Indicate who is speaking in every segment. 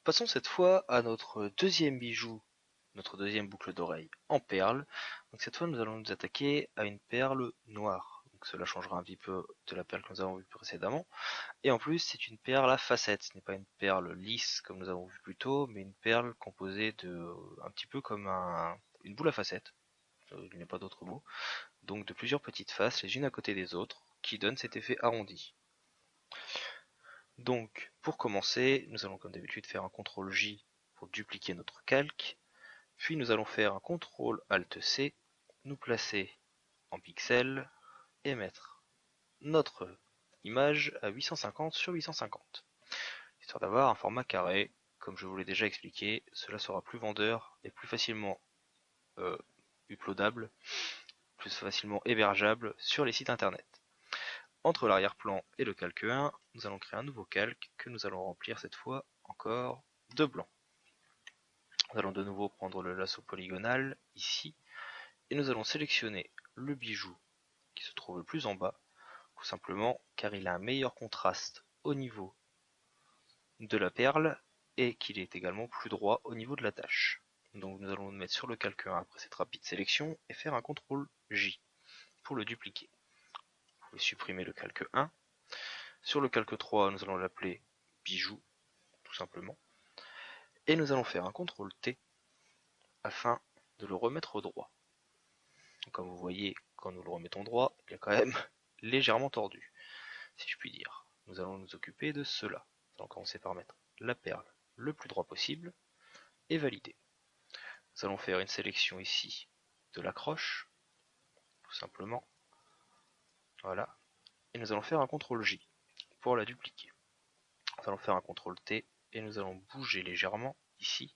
Speaker 1: Passons cette fois à notre deuxième bijou, notre deuxième boucle d'oreille en perles. Donc cette fois nous allons nous attaquer à une perle noire. Donc cela changera un petit peu de la perle que nous avons vue précédemment. Et en plus c'est une perle à facettes, ce n'est pas une perle lisse comme nous avons vu plus tôt, mais une perle composée de un petit peu comme une boule à facettes, il n'y a pas d'autre mot, donc de plusieurs petites faces les unes à côté des autres, qui donnent cet effet arrondi. Donc, pour commencer, nous allons comme d'habitude faire un CTRL-J pour dupliquer notre calque, puis nous allons faire un CTRL-ALT-C, nous placer en pixels et mettre notre image à 850 sur 850, histoire d'avoir un format carré. Comme je vous l'ai déjà expliqué, cela sera plus vendeur et plus facilement uploadable, plus facilement hébergeable sur les sites internet. Entre l'arrière-plan et le calque 1, nous allons créer un nouveau calque que nous allons remplir cette fois encore de blanc. Nous allons de nouveau prendre le lasso polygonal ici et nous allons sélectionner le bijou qui se trouve le plus en bas, tout simplement car il a un meilleur contraste au niveau de la perle et qu'il est également plus droit au niveau de la tâche. Donc nous allons nous mettre sur le calque 1 après cette rapide sélection et faire un CTRL J pour le dupliquer. Vous pouvez supprimer le calque 1. Sur le calque 3, nous allons l'appeler bijou, tout simplement. Et nous allons faire un CTRL T afin de le remettre droit. Comme vous voyez, quand nous le remettons droit, il est quand même légèrement tordu, si je puis dire. Nous allons nous occuper de cela. Nous allons commencer par mettre la perle le plus droit possible et valider. Nous allons faire une sélection ici de l'accroche, tout simplement. Voilà. Et nous allons faire un CTRL J pour la dupliquer. Nous allons faire un CTRL T et nous allons bouger légèrement ici,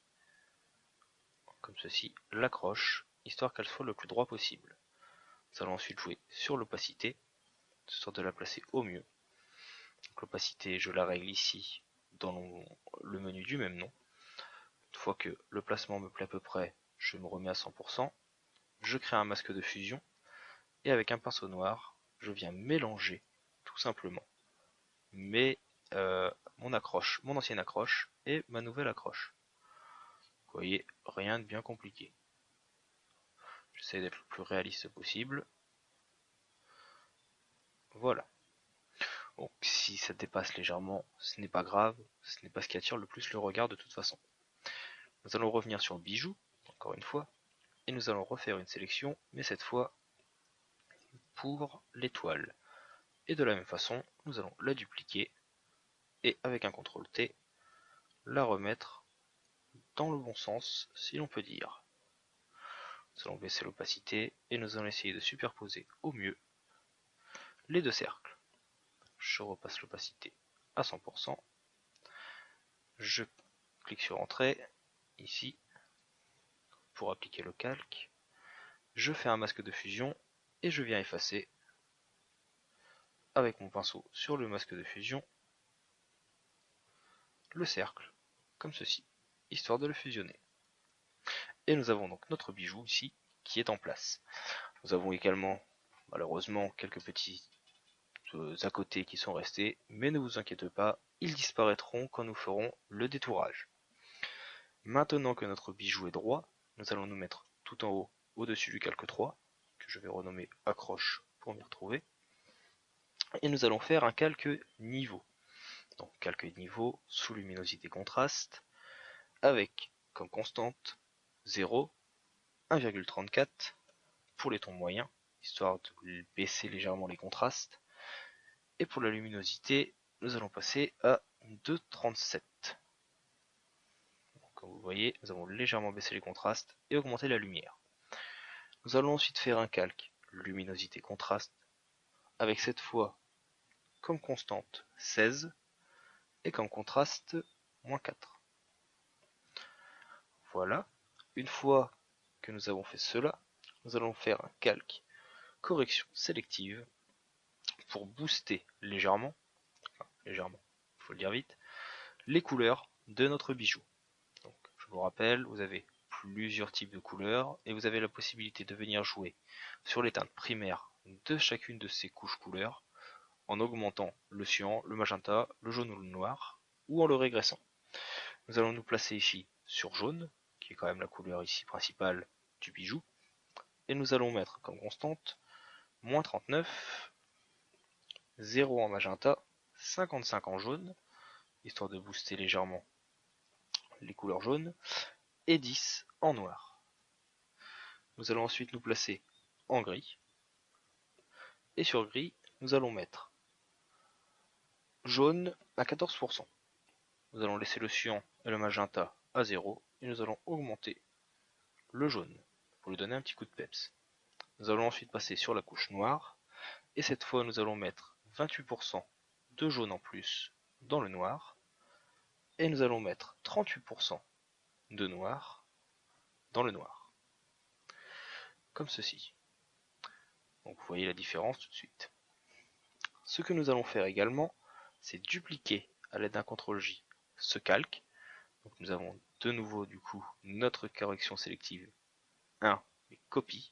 Speaker 1: comme ceci, l'accroche, histoire qu'elle soit le plus droit possible. Nous allons ensuite jouer sur l'opacité, histoire de la placer au mieux. L'opacité, je la règle ici dans le menu du même nom. Une fois que le placement me plaît à peu près, je me remets à 100%, je crée un masque de fusion, et avec un pinceau noir, je viens mélanger, tout simplement, mon accroche, mon ancienne accroche, et ma nouvelle accroche. Vous voyez, rien de bien compliqué. J'essaie d'être le plus réaliste possible. Voilà. Donc si ça dépasse légèrement, ce n'est pas grave, ce n'est pas ce qui attire le plus le regard de toute façon. Nous allons revenir sur le bijou, encore une fois, et nous allons refaire une sélection, mais cette fois pour l'étoile. Et de la même façon, nous allons la dupliquer, et avec un CTRL T, la remettre dans le bon sens, si l'on peut dire. Nous allons baisser l'opacité, et nous allons essayer de superposer au mieux les deux cercles. Je repasse l'opacité à 100%, je clique sur Entrée, ici, pour appliquer le calque, je fais un masque de fusion, et je viens effacer, avec mon pinceau sur le masque de fusion, le cercle, comme ceci, histoire de le fusionner. Et nous avons donc notre bijou ici, qui est en place. Nous avons également, malheureusement, quelques petits à côté qui sont restés, mais ne vous inquiétez pas, ils disparaîtront quand nous ferons le détourage. Maintenant que notre bijou est droit, nous allons nous mettre tout en haut, au-dessus du calque 3, que je vais renommer accroche pour m'y retrouver, et nous allons faire un calque niveau. Donc calque niveau sous luminosité contraste, avec comme constante 0, 1,34 pour les tons moyens, histoire de baisser légèrement les contrastes, et pour la luminosité, nous allons passer à 2,37. Comme vous voyez, nous avons légèrement baissé les contrastes et augmenté la lumière. Nous allons ensuite faire un calque luminosité contraste, avec cette fois comme constante 16 et comme contraste -4. Voilà. Une fois que nous avons fait cela, nous allons faire un calque correction sélective pour booster légèrement, il faut le dire vite, les couleurs de notre bijou. Donc, je vous rappelle, vous avez plusieurs types de couleurs et vous avez la possibilité de venir jouer sur les teintes primaires de chacune de ces couches couleurs en augmentant le cyan, le magenta, le jaune ou le noir, ou en le régressant. Nous allons nous placer ici sur jaune, qui est quand même la couleur ici principale du bijou, et nous allons mettre comme constante moins 39, 0 en magenta, 55 en jaune, histoire de booster légèrement les couleurs jaunes, et 10 en noir. Nous allons ensuite nous placer en gris, et sur gris, nous allons mettre jaune à 14%. Nous allons laisser le cyan et le magenta à 0, et nous allons augmenter le jaune, pour lui donner un petit coup de peps. Nous allons ensuite passer sur la couche noire, et cette fois nous allons mettre 28% de jaune en plus dans le noir, et nous allons mettre 38% de noir dans le noir, comme ceci. Donc vous voyez la différence tout de suite. Ce que nous allons faire également, c'est dupliquer à l'aide d'un CTRL-J ce calque. Donc nous avons de nouveau du coup notre correction sélective 1 et copie,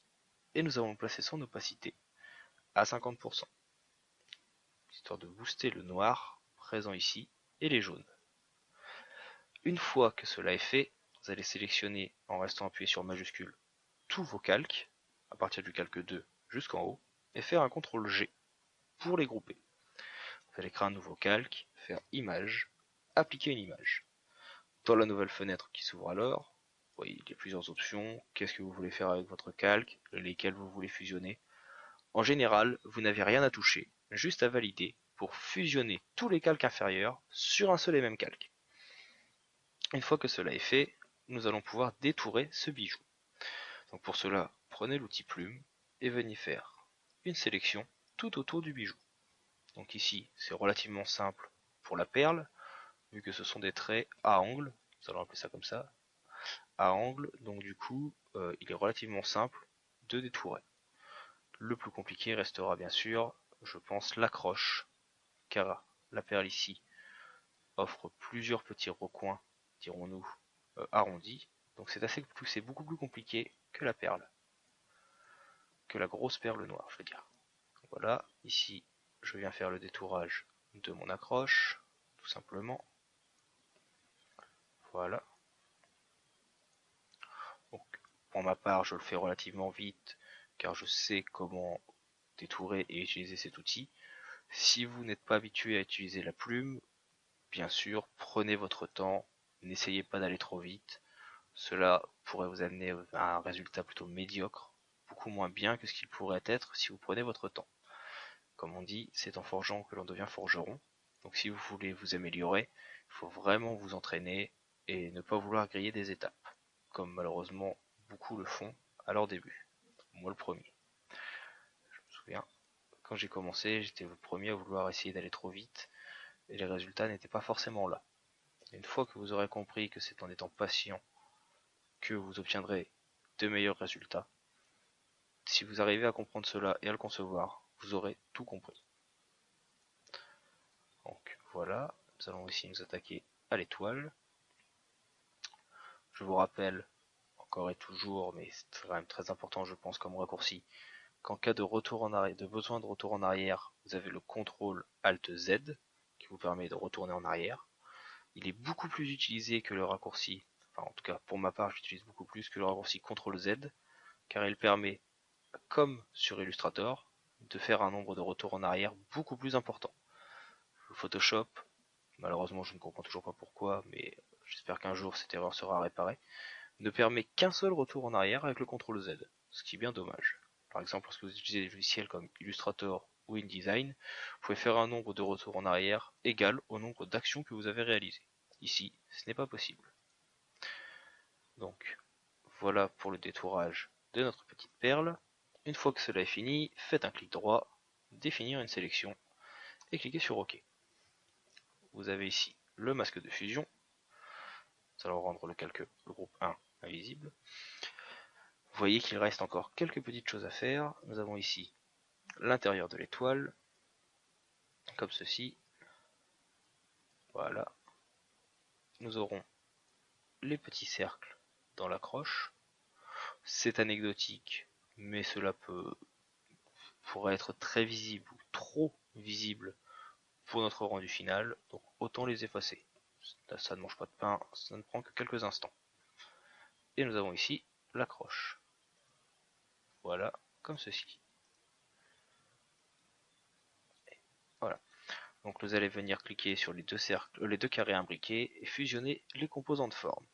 Speaker 1: et nous allons le placer son opacité à 50%, histoire de booster le noir présent ici et les jaunes. Une fois que cela est fait, vous allez sélectionner en restant appuyé sur majuscule tous vos calques, à partir du calque 2 jusqu'en haut, et faire un CTRL-G pour les grouper. Vous allez créer un nouveau calque, faire image, appliquer une image. Dans la nouvelle fenêtre qui s'ouvre alors, vous voyez, il y a plusieurs options. Qu'est-ce que vous voulez faire avec votre calque, lesquels vous voulez fusionner. En général, vous n'avez rien à toucher, juste à valider pour fusionner tous les calques inférieurs sur un seul et même calque. Une fois que cela est fait, nous allons pouvoir détourer ce bijou. Donc pour cela, prenez l'outil plume et venez faire une sélection tout autour du bijou. Donc ici, c'est relativement simple pour la perle, vu que ce sont des traits à angle, nous allons appeler ça comme ça, à angle, donc du coup, il est relativement simple de détourer. Le plus compliqué restera bien sûr, je pense, l'accroche, car la perle ici offre plusieurs petits recoins, dirons-nous, arrondis, donc c'est beaucoup plus compliqué que la perle, que la grosse perle noire, je veux dire. Donc voilà, ici, je viens faire le détourage de mon accroche, tout simplement. Voilà. Donc, pour ma part, je le fais relativement vite, car je sais comment détourer et utiliser cet outil. Si vous n'êtes pas habitué à utiliser la plume, bien sûr, prenez votre temps, n'essayez pas d'aller trop vite. Cela pourrait vous amener à un résultat plutôt médiocre, beaucoup moins bien que ce qu'il pourrait être si vous prenez votre temps. Comme on dit, c'est en forgeant que l'on devient forgeron. Donc si vous voulez vous améliorer, il faut vraiment vous entraîner et ne pas vouloir griller des étapes, comme malheureusement beaucoup le font à leur début. Moi le premier. Je me souviens, quand j'ai commencé, j'étais le premier à vouloir essayer d'aller trop vite, et les résultats n'étaient pas forcément là. Une fois que vous aurez compris que c'est en étant patient que vous obtiendrez de meilleurs résultats, si vous arrivez à comprendre cela et à le concevoir, vous aurez tout compris. Donc voilà, nous allons ici nous attaquer à l'étoile. Je vous rappelle, encore et toujours, mais c'est quand même très important je pense comme raccourci, qu'en cas de retour en arrière, de besoin de retour en arrière, vous avez le CTRL ALT Z qui vous permet de retourner en arrière. Il est beaucoup plus utilisé que le raccourci, enfin en tout cas pour ma part j'utilise beaucoup plus que le raccourci CTRL Z, car il permet, comme sur Illustrator, de faire un nombre de retours en arrière beaucoup plus important. Photoshop, malheureusement je ne comprends toujours pas pourquoi, mais j'espère qu'un jour cette erreur sera réparée, ne permet qu'un seul retour en arrière avec le CTRL Z, ce qui est bien dommage. Par exemple, lorsque vous utilisez des logiciels comme Illustrator ou InDesign, vous pouvez faire un nombre de retours en arrière égal au nombre d'actions que vous avez réalisées. Ici, ce n'est pas possible. Donc, voilà pour le détourage de notre petite perle. Une fois que cela est fini, faites un clic droit, définir une sélection, et cliquez sur OK. Vous avez ici le masque de fusion. Nous allons rendre le groupe 1 invisible. Vous voyez qu'il reste encore quelques petites choses à faire. Nous avons ici l'intérieur de l'étoile, comme ceci. Voilà. Nous aurons les petits cercles dans l'accroche. C'est anecdotique, mais cela pourrait être très visible ou trop visible pour notre rendu final, donc autant les effacer. Ça ne mange pas de pain, ça ne prend que quelques instants. Et nous avons ici l'accroche. Voilà, comme ceci. Voilà. Donc vous allez venir cliquer sur les deux cercles, les deux carrés imbriqués et fusionner les composants de forme.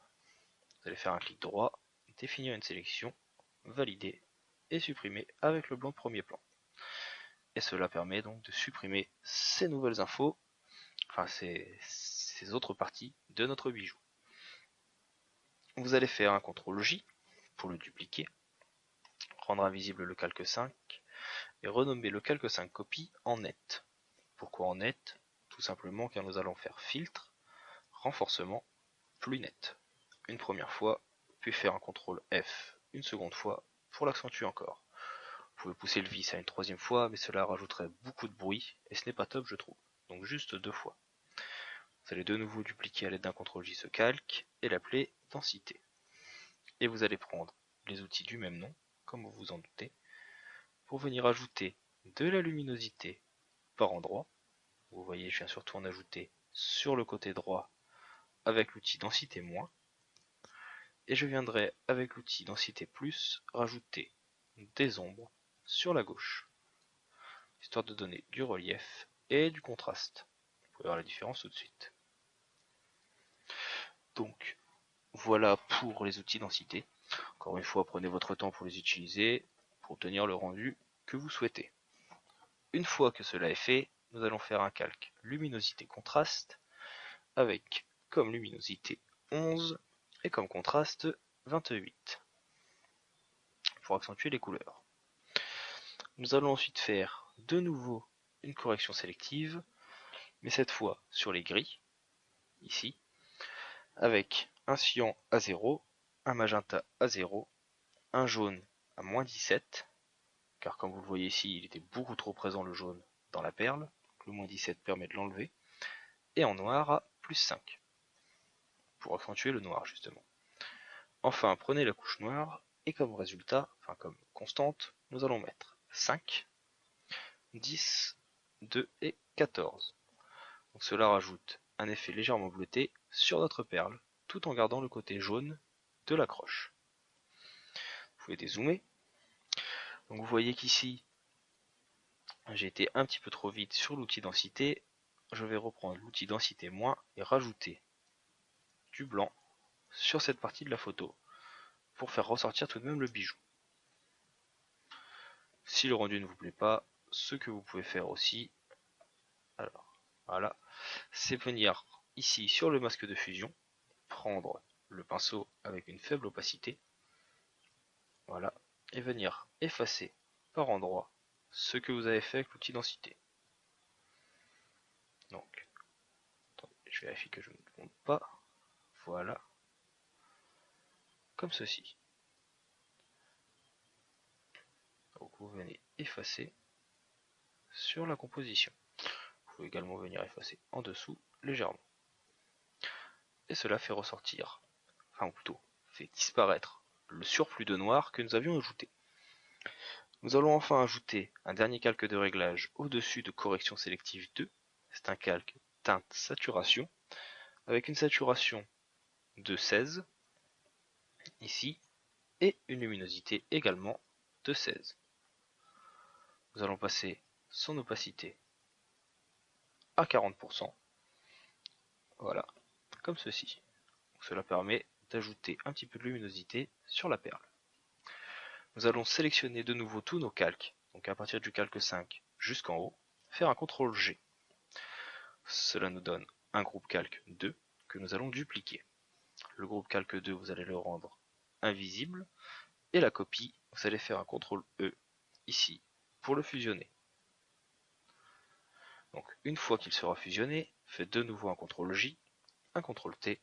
Speaker 1: Vous allez faire un clic droit, définir une sélection, valider et supprimer avec le blanc de premier plan. Et cela permet donc de supprimer ces nouvelles infos, enfin ces autres parties de notre bijou. Vous allez faire un CTRL J pour le dupliquer, rendre invisible le calque 5 et renommer le calque 5 copie en net. Pourquoi en net? Tout simplement car nous allons faire filtre, renforcement, plus net. Une première fois, puis faire un CTRL F une seconde fois pour l'accentuer encore. Vous pouvez pousser le vis à une troisième fois, mais cela rajouterait beaucoup de bruit et ce n'est pas top je trouve. Donc juste deux fois. Vous allez de nouveau dupliquer à l'aide d'un CTRL J ce calque et l'appeler densité. Et vous allez prendre les outils du même nom, comme vous vous en doutez, pour venir ajouter de la luminosité par endroit. Vous voyez, je viens surtout en ajouter sur le côté droit avec l'outil densité moins. Et je viendrai avec l'outil densité plus rajouter des ombres sur la gauche, histoire de donner du relief et du contraste. Vous pouvez voir la différence tout de suite. Donc voilà pour les outils densité. Encore une fois, prenez votre temps pour les utiliser, pour obtenir le rendu que vous souhaitez. Une fois que cela est fait, nous allons faire un calque luminosité contraste avec comme luminosité 11 et comme contraste 28 pour accentuer les couleurs. Nous allons ensuite faire de nouveau une correction sélective, mais cette fois sur les gris, ici, avec un cyan à 0, un magenta à 0, un jaune à moins 17, car comme vous le voyez ici, il était beaucoup trop présent le jaune dans la perle, donc le moins 17 permet de l'enlever, et en noir à plus 5, pour accentuer le noir justement. Enfin, prenez la couche noire, et comme résultat, enfin comme constante, nous allons mettre 5, 10, 2 et 14. Donc cela rajoute un effet légèrement bleuté sur notre perle, tout en gardant le côté jaune de l'accroche. Vous pouvez dézoomer. Donc vous voyez qu'ici, j'ai été un petit peu trop vite sur l'outil densité. Je vais reprendre l'outil densité moins et rajouter du blanc sur cette partie de la photo pour faire ressortir tout de même le bijou. Si le rendu ne vous plaît pas, ce que vous pouvez faire aussi, alors voilà, c'est venir ici sur le masque de fusion, prendre le pinceau avec une faible opacité, voilà, et venir effacer par endroit ce que vous avez fait avec l'outil densité. Donc, attendez, je vérifie que je ne me trompe pas, voilà, comme ceci. Donc vous venez effacer sur la composition. Vous pouvez également venir effacer en dessous légèrement. Et cela fait ressortir, enfin plutôt fait disparaître le surplus de noir que nous avions ajouté. Nous allons enfin ajouter un dernier calque de réglage au-dessus de correction sélective 2. C'est un calque teinte saturation avec une saturation de 16 ici et une luminosité également de 16. Nous allons passer son opacité à 40%. Voilà, comme ceci. Donc cela permet d'ajouter un petit peu de luminosité sur la perle. Nous allons sélectionner de nouveau tous nos calques, donc à partir du calque 5 jusqu'en haut, faire un CTRL G. Cela nous donne un groupe calque 2 que nous allons dupliquer. Le groupe calque 2, vous allez le rendre invisible, et la copie, vous allez faire un CTRL E ici pour le fusionner. Donc une fois qu'il sera fusionné, faites de nouveau un CTRL J, un CTRL T,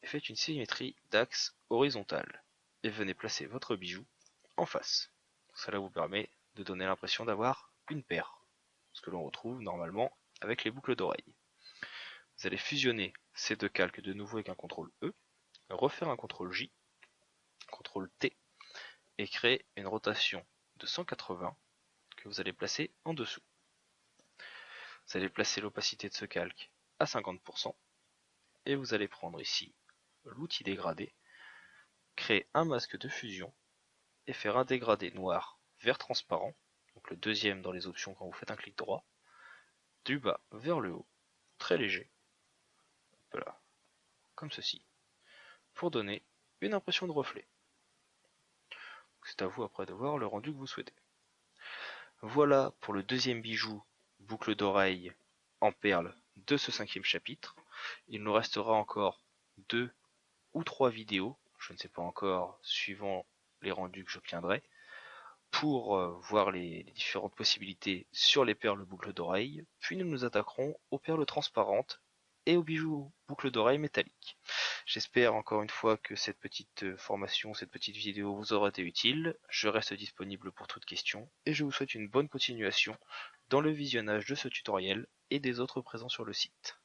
Speaker 1: et faites une symétrie d'axe horizontal, et venez placer votre bijou en face. Cela vous permet de donner l'impression d'avoir une paire, ce que l'on retrouve normalement avec les boucles d'oreilles. Vous allez fusionner ces deux calques de nouveau avec un CTRL E, refaire un CTRL J, CTRL T, et créer une rotation de 180 que vous allez placer en dessous. Vous allez placer l'opacité de ce calque à 50%, et vous allez prendre ici l'outil dégradé, créer un masque de fusion et faire un dégradé noir vert transparent, donc le deuxième dans les options quand vous faites un clic droit, du bas vers le haut, très léger, voilà, comme ceci, pour donner une impression de reflet. C'est à vous après de voir le rendu que vous souhaitez. Voilà pour le deuxième bijou boucle d'oreille en perles de ce 5e chapitre. Il nous restera encore 2 ou 3 vidéos, je ne sais pas encore, suivant les rendus que j'obtiendrai, pour voir les différentes possibilités sur les perles boucles d'oreille, puis nous nous attaquerons aux perles transparentes et aux bijoux boucles d'oreille métalliques. J'espère encore une fois que cette petite formation, cette petite vidéo vous aura été utile. Je reste disponible pour toute question et je vous souhaite une bonne continuation dans le visionnage de ce tutoriel et des autres présents sur le site.